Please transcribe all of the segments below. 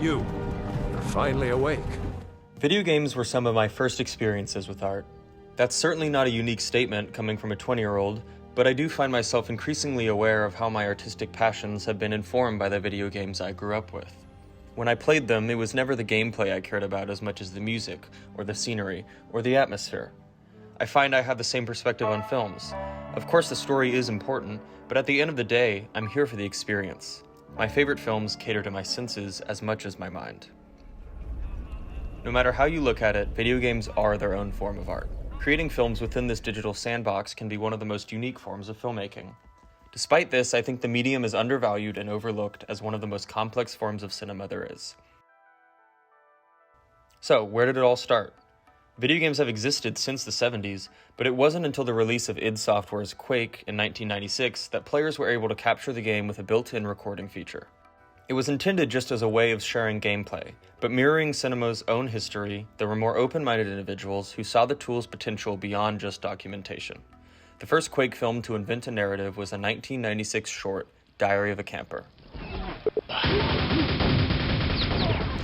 You're finally awake. Video games were some of my first experiences with art. That's certainly not a unique statement coming from a 20-year-old, but I do find myself increasingly aware of how my artistic passions have been informed by the video games I grew up with. When I played them, it was never the gameplay I cared about as much as the music, or the scenery, or the atmosphere. I find I have the same perspective on films. Of course, the story is important, but at the end of the day, I'm here for the experience. My favorite films cater to my senses as much as my mind. No matter how you look at it, video games are their own form of art. Creating films within this digital sandbox can be one of the most unique forms of filmmaking. Despite this, I think the medium is undervalued and overlooked as one of the most complex forms of cinema there is. So, where did it all start? Video games have existed since the 70s, but it wasn't until the release of id Software's Quake in 1996 that players were able to capture the game with a built-in recording feature. It was intended just as a way of sharing gameplay, but mirroring cinema's own history, there were more open-minded individuals who saw the tool's potential beyond just documentation. The first Quake film to invent a narrative was the 1996 short, Diary of a Camper.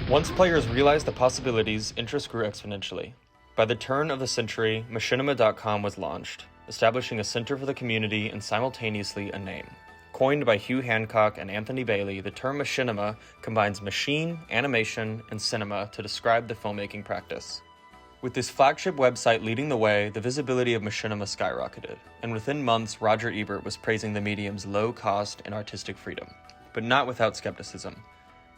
Once players realized the possibilities, interest grew exponentially. By the turn of the century, Machinima.com was launched, establishing a center for the community and simultaneously a name. Coined by Hugh Hancock and Anthony Bailey, the term machinima combines machine, animation, and cinema to describe the filmmaking practice. With this flagship website leading the way, the visibility of machinima skyrocketed, and within months, Roger Ebert was praising the medium's low cost and artistic freedom, but not without skepticism.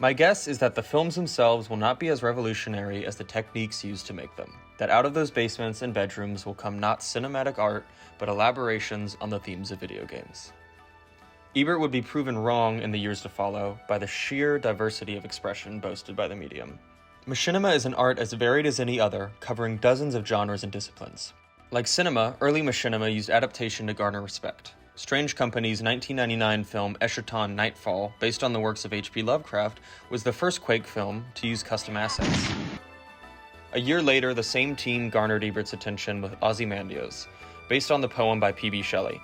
My guess is that the films themselves will not be as revolutionary as the techniques used to make them, that out of those basements and bedrooms will come not cinematic art, but elaborations on the themes of video games. Ebert would be proven wrong in the years to follow by the sheer diversity of expression boasted by the medium. Machinima is an art as varied as any other, covering dozens of genres and disciplines. Like cinema, early machinima used adaptation to garner respect. Strange Company's 1999 film Eschaton Nightfall, based on the works of H.P. Lovecraft, was the first Quake film to use custom assets. A year later, the same team garnered Ebert's attention with Ozymandias, based on the poem by P.B. Shelley.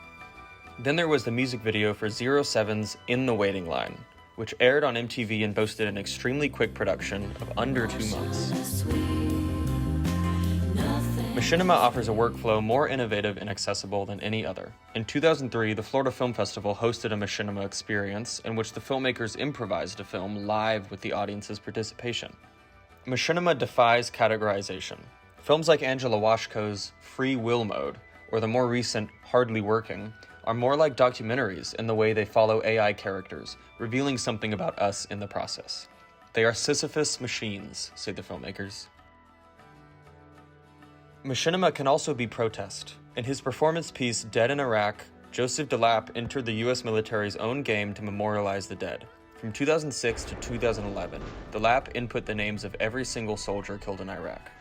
Then there was the music video for 07's In the Waiting Line, which aired on MTV and boasted an extremely quick production of under 2 months. Machinima offers a workflow more innovative and accessible than any other. In 2003, the Florida Film Festival hosted a Machinima experience in which the filmmakers improvised a film live with the audience's participation. Machinima defies categorization. Films like Angela Washko's Free Will Mode, or the more recent Hardly Working, are more like documentaries in the way they follow AI characters, revealing something about us in the process. They are Sisyphus machines, say the filmmakers. Machinima can also be protest. In his performance piece Dead in Iraq, Joseph DeLapp entered the US military's own game to memorialize the dead. From 2006 to 2011, DeLapp input the names of every single soldier killed in Iraq.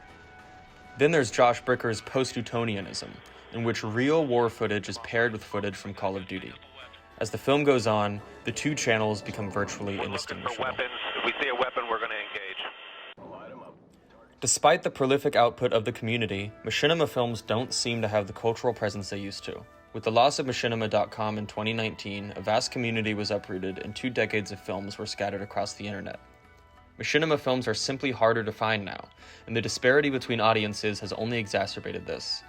Then there's Josh Bricker's Post-Utonianism, in which real war footage is paired with footage from Call of Duty. As the film goes on, the two channels become virtually indistinguishable. If we see a weapon, we're going to engage. Despite the prolific output of the community, machinima films don't seem to have the cultural presence they used to. With the loss of Machinima.com in 2019, a vast community was uprooted and 2 decades of films were scattered across the internet. Machinima films are simply harder to find now, and the disparity between audiences has only exacerbated this.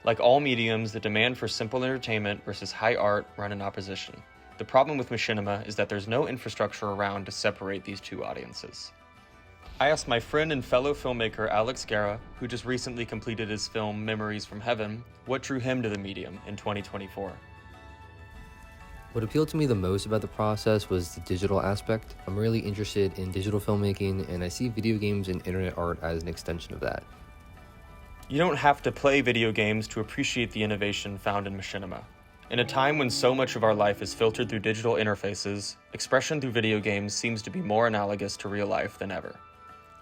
Like all mediums, the demand for simple entertainment versus high art run in opposition. The problem with machinima is that there's no infrastructure around to separate these two audiences. I asked my friend and fellow filmmaker Alex Guerra, who just recently completed his film Memories from Heaven, what drew him to the medium in 2024. What appealed to me the most about the process was the digital aspect. I'm really interested in digital filmmaking, and I see video games and internet art as an extension of that. You don't have to play video games to appreciate the innovation found in machinima. In a time when so much of our life is filtered through digital interfaces, expression through video games seems to be more analogous to real life than ever.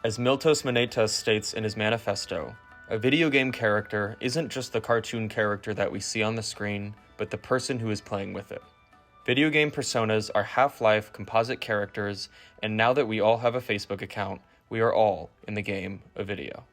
As Miltos Manetas states in his manifesto, a video game character isn't just the cartoon character that we see on the screen, but the person who is playing with it. Video game personas are half-life composite characters, and now that we all have a Facebook account, we are all in the game of video.